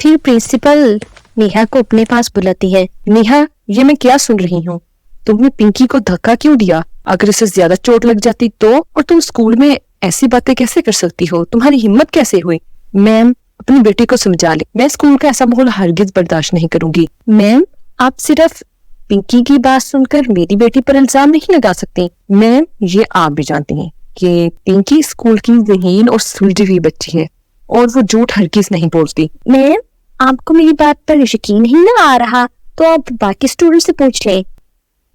फिर प्रिंसिपल नेहा को अपने पास बुलाती है। नेहा, ये मैं क्या सुन रही हूँ? तुमने पिंकी को धक्का क्यों दिया? अगर इसे ज्यादा चोट लग जाती तो? और तुम स्कूल में ऐसी बातें कैसे कर सकती हो? तुम्हारी हिम्मत कैसे हुई? मैम, अपनी बेटी को समझा ले, मैं स्कूल का ऐसा माहौल हरगिज बर्दाश्त नहीं करूंगी। मैम, आप सिर्फ पिंकी की बात सुनकर मेरी बेटी पर इल्जाम नहीं लगा सकती। मैम, ये आप भी जानती हैं कि पिंकी स्कूल की ज़हीन और सुलझी हुई बच्ची है और वो झूठ हरगिज नहीं बोलती। मैम, आपको मेरी बात पर यकीन ही ना आ रहा तो आप बाकी स्टूडेंट से पूछ लें।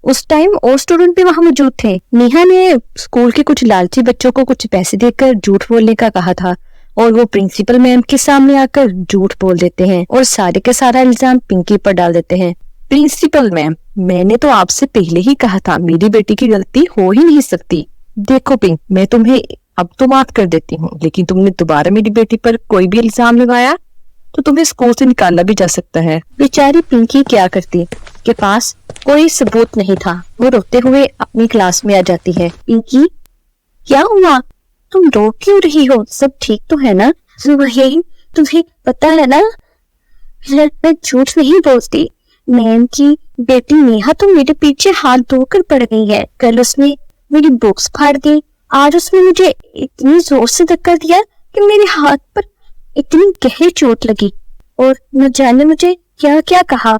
उस टाइम और स्टूडेंट भी वहां मौजूद थे। नेहा ने स्कूल के कुछ लालची बच्चों को कुछ पैसे देकर झूठ बोलने का कहा था और वो प्रिंसिपल मैम के सामने आकर झूठ बोल देते हैं और सारे के सारा इल्जाम पिंकी पर डाल देते हैं। प्रिंसिपल मैम, मैंने तो आपसे पहले ही कहा था मेरी बेटी की गलती हो ही नहीं सकती। देखो पिंक, मैं तुम्हें अब तो माफ कर देती हूँ, लेकिन तुमने दोबारा मेरी बेटी पर कोई भी इल्जाम लगाया तो तुम्हें स्कूल से निकाला भी जा सकता है। बेचारी पिंकी क्या करती, के पास कोई सबूत नहीं था। वो रोते हुए अपनी क्लास में आ जाती है। पिंकी, क्या हुआ? तुम रो क्यों रही हो? सब ठीक तो है ना? यही तुम्हें पता है ना, मैं झूठ नहीं बोलती। मैम की बेटी नेहा तो मेरे पीछे हाथ धोकर पड़ गई है। कल उसने मेरी बुक्स फाड़ दी, आज उसने मुझे इतनी जोर से धक्का दिया कि मेरे हाथ पर इतनी गहरी चोट लगी और न जाने मुझे क्या क्या कहा।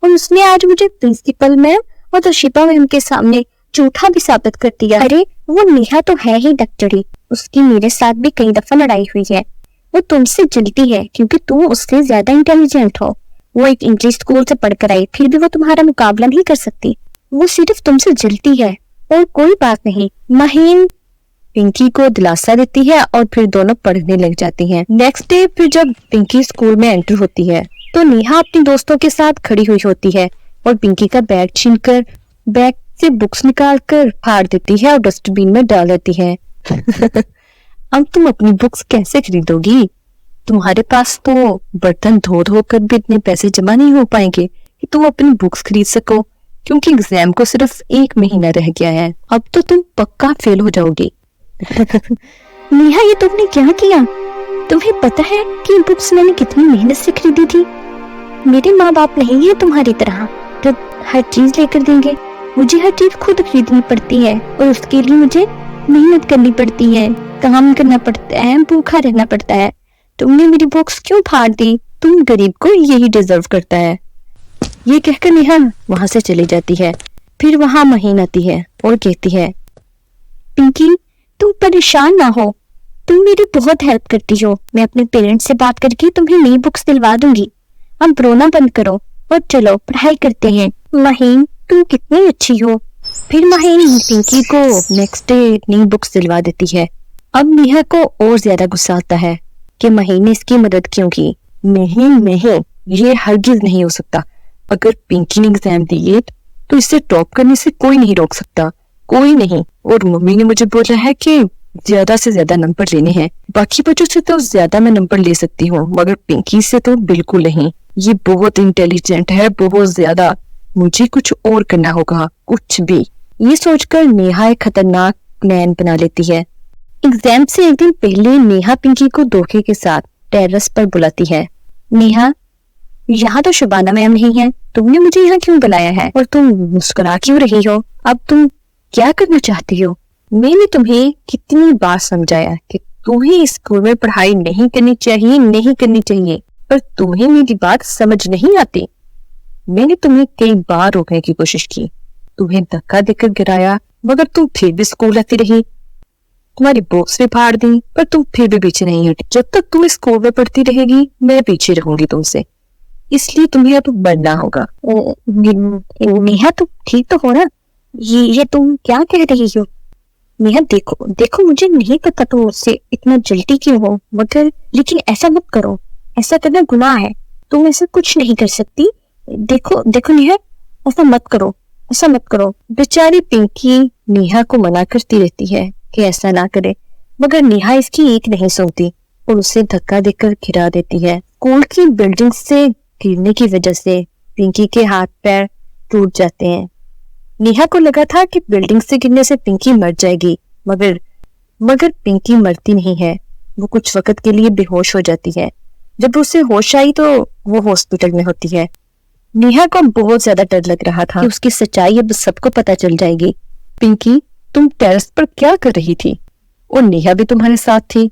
और उसने आज मुझे प्रिंसिपल मैम और तोशिबा मैम के सामने झूठा भी साबित कर दिया। अरे वो नेहा तो है ही डॉक्टरी, उसकी मेरे साथ भी कई दफा लड़ाई हुई है। वो तुमसे जलती है क्योंकि तुम उससे ज्यादा इंटेलिजेंट हो। वो एक इंग्लिश स्कूल से पढ़कर आई, फिर भी वो तुम्हारा मुकाबला नहीं कर सकती। वो सिर्फ तुमसे जलती है और कोई बात नहीं। महीन पिंकी को दिलासा देती है और फिर दोनों पढ़ने लग जाती हैं। नेक्स्ट डे फिर जब पिंकी स्कूल में एंटर होती है तो नेहा अपनी दोस्तों के साथ खड़ी हुई होती है और पिंकी का बैग छीनकर बैग से बुक्स निकालकर फाड़ देती है और डस्टबिन में डाल देती है। अब तुम अपनी बुक्स कैसे खरीदोगी? तुम्हारे पास तो बर्तन धो धो कर भी इतने पैसे जमा नहीं हो पाएंगे कि तुम अपनी बुक्स खरीद सको, क्योंकि एग्जाम को सिर्फ 1 महीना रह गया है। अब तो तुम पक्का फेल हो जाओगी। नेहा, ये तुमने क्या किया? तुम्हें पता है कि बुक्स मैंने कितनी मेहनत से खरीदी थी? मेरे माँ बाप नहीं है तुम्हारी तरह तो हर चीज लेकर देंगे। मुझे हर चीज खुद खरीदनी पड़ती है और उसके लिए मुझे मेहनत करनी पड़ती है, काम करना पड़ता है, भूखा रहना पड़ता है। तुमने मेरी बुक्स क्यों फाड़ दी? तुम गरीब को यही डिजर्व करता है। ये कहकर नेहा वहां से चली जाती है। फिर वहां महीन आती है और कहती है, पिंकी, तुम परेशान ना हो, तुम मेरी बहुत हेल्प करती हो। मैं अपने पेरेंट्स से बात करके तुम्हें नई बुक्स दिलवा दूंगी। अब रोना बंद करो और चलो पढ़ाई करते हैं। महीन, तुम कितनी अच्छी हो। फिर महीन पिंकी को नेक्स्ट डे नई बुक्स दिलवा देती है। अब नेहा को और ज्यादा गुस्सा आता है कि महीन ने इसकी मदद क्यों की। नहीं, ये हरगिज नहीं हो सकता। अगर पिंकी ने एग्जाम दिए तो इसे टॉप करने से कोई नहीं रोक सकता, कोई नहीं। और मम्मी ने मुझे बोला है कि ज्यादा से ज्यादा नंबर लेने हैं। बाकी बच्चों से तो ज्यादा मैं नंबर ले सकती हूँ, मगर पिंकी से तो बिल्कुल नहीं। ये बहुत इंटेलिजेंट है, बहुत ज्यादा। मुझे कुछ और करना होगा, कुछ भी। ये सोचकर नेहा एक खतरनाक प्लान बना लेती है। एग्जाम से एक दिन पहले नेहा पिंकी को धोखे के साथ टेरेस पर बुलाती है। नेहा, यहाँ तो शबाना मैम नहीं है, तुमने मुझे यहाँ क्यों बुलाया है और तुम मुस्कुरा क्यों रही हो? अब तुम क्या करना चाहती हो? मैंने तुम्हें कितनी बार समझाया कि तुम्हें स्कूल में पढ़ाई नहीं करनी चाहिए, पर तुम्हें मेरी बात समझ नहीं आती। मैंने तुम्हें कई बार रोकने की कोशिश की, तुम्हें धक्का देकर गिराया, मगर तुम फिर भी स्कूल आती रही। तुम्हारी बुक्स भी फाड़ दी, पर तुम फिर भी पीछे नहीं हटी। जब तक तुम स्कूल में पढ़ती रहेगी, मैं पीछे रहूंगी तुमसे, इसलिए तुम्हें अब बढ़ना होगा। नेहा, तुम ठीक तो हो ना? ये तुम क्या कह रही हो? नेहा, देखो मुझे नहीं पता तुम मुझसे इतना जल्दी क्यों हो, मगर लेकिन ऐसा मत करो, ऐसा करना गुनाह है। तुम ऐसा कुछ नहीं कर सकती। देखो नेहा, ऐसा मत करो। बेचारी पिंकी नेहा को मना करती रहती है कि ऐसा ना करे, मगर नेहा इसकी एक नहीं सुनती और उसे धक्का देकर गिरा देती है। स्कूल की बिल्डिंग से गिरने की वजह से पिंकी के हाथ पैर टूट जाते हैं। नेहा को लगा था कि बिल्डिंग से गिरने से पिंकी मर जाएगी, मगर पिंकी मरती नहीं है। वो कुछ वक्त के लिए बेहोश हो जाती है जब उसे होश आई तो वो हॉस्पिटल में होती है। नेहा को बहुत ज्यादा डर लग रहा था कि उसकी सच्चाई अब सबको पता चल जाएगी। पिंकी, तुम टेरेस पर क्या कर रही थी? और नेहा भी तुम्हारे साथ थी।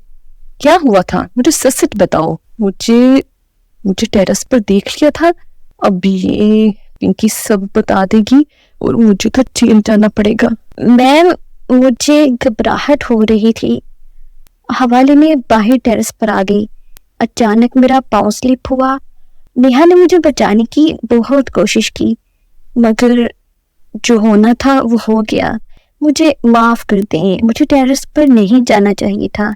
क्या हुआ था? मुझे सच सच बताओ। मुझे टेरेस पर देख लिया था। अब ये पिंकी सब बता देगी और मुझे तो जेल जाना पड़ेगा। मैम, मुझे घबराहट हो रही थी, हवाले में बाहर टेरेस पर आ गई। अचानक मेरा पाँव स्लिप हुआ। नेहा ने मुझे बचाने की बहुत कोशिश की, मगर जो होना था वो हो गया। मुझे माफ कर दें, मुझे टेरेस पर नहीं जाना चाहिए था।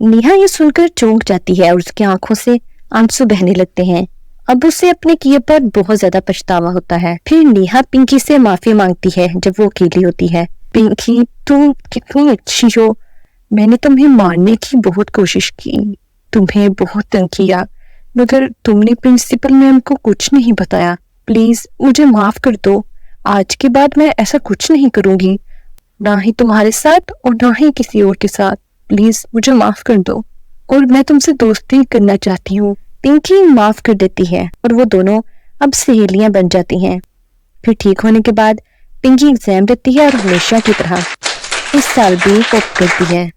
नेहा ये सुनकर चौंक जाती है और उसकी आंखों से आंसू बहने लगते हैं। अब उसे अपने किए पर बहुत ज्यादा पछतावा होता है। फिर नेहा पिंकी से माफी मांगती है जब वो अकेली होती है। पिंकी, तुम कितनी अच्छी हो। मैंने तुम्हें मारने की बहुत कोशिश की, तुम्हें बहुत तंग किया, मगर तुमने प्रिंसिपल मैम को कुछ नहीं बताया। प्लीज मुझे माफ कर दो। आज के बाद मैं ऐसा कुछ नहीं करूंगी, ना ही तुम्हारे साथ और ना ही किसी और के साथ। प्लीज मुझे माफ कर दो, और मैं तुमसे दोस्ती करना चाहती हूँ। पिंकी माफ कर देती है और वो दोनों अब सहेलियां बन जाती हैं। फिर ठीक होने के बाद पिंकी एग्जाम देती है और हमेशा की तरह इस साल भी टॉप करती है।